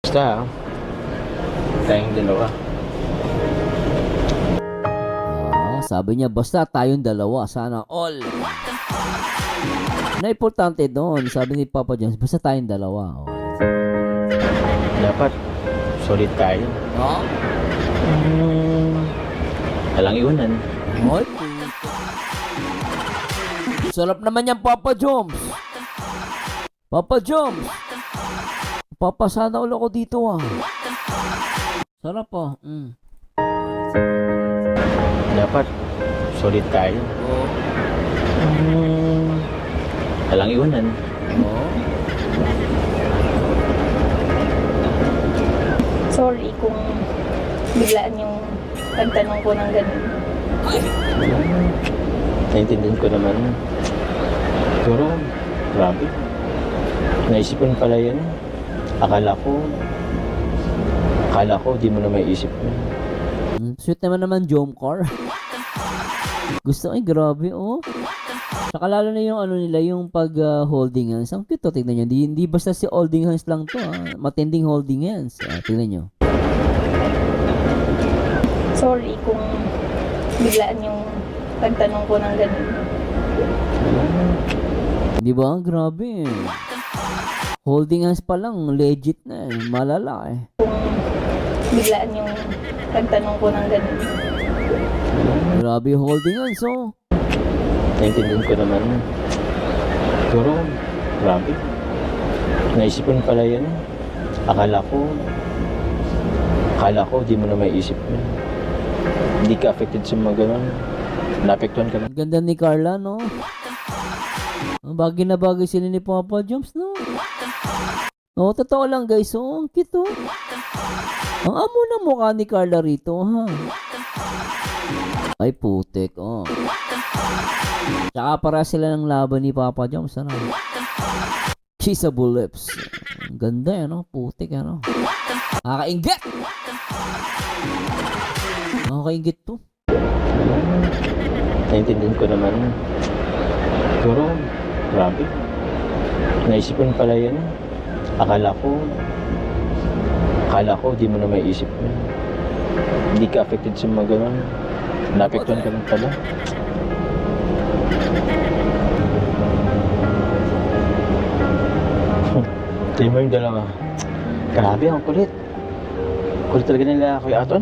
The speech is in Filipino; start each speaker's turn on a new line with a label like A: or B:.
A: Basta, tayong dalawa.
B: Sabi niya, basta tayong dalawa. Sana all. Na importante doon, sabi ni Papa Jones, basta tayong dalawa.
A: Dapat, solid tayo.
B: No?
A: Walang iwanan.
B: Ay, sarap naman yan, Papa Jones. Papa Jones. Papa, sana ulo ko dito Sarap
A: Dapat, solid tayo. Walang iwanan.
C: Sorry kung biglaan yung pagtanong ko ng ganun.
A: Naintindihan ko naman. Pero, grabe. Naisipan pala yan. Akala ko, di mo na may isip mo.
B: Sweet naman Jomcar. Gusto ay grabe Saka lalo na yung nila, yung pag holding hands. Ang cute tignan nyo. Hindi basta si holding hands lang to matinding holding hands. Tignan nyo.
C: Sorry kung biglaan yung pagtanong ko ng ganun.
B: Di ba? Grabe Holding hands pa lang, legit na malala
C: Kung biglaan yung pagtanong ko ng ganun.
B: Grabe holding hands
A: Naintindihan ko naman. Pero, grabe. Naisipan pala yan. Akala ko, di mo na may isip mo. Hindi ka affected sa mga ganun. Naapektuhan ka lang.
B: Ganda ni Carla, no? Bagay na bagay sila ni Papa Jones, no? Totoo lang guys, ang cute, Ang amo na mukha ni Carla rito, Ay, putek, Tsaka para sila ng laban ni Papa Jones, Kissable lips. Ang ganda, putek, Nakakaingit! Nakakaingit to.
A: Naintindihan ko naman. Pero, grabe. Naisipan pala yan. Akala ko, di mo na may isip mo. Hindi ka affected sa mga ganun. Naapektuhan ka lang pala. Tingnan mo yung dalawa. Grabe, ang kulit. Kulit talaga nila, Kuya Ato,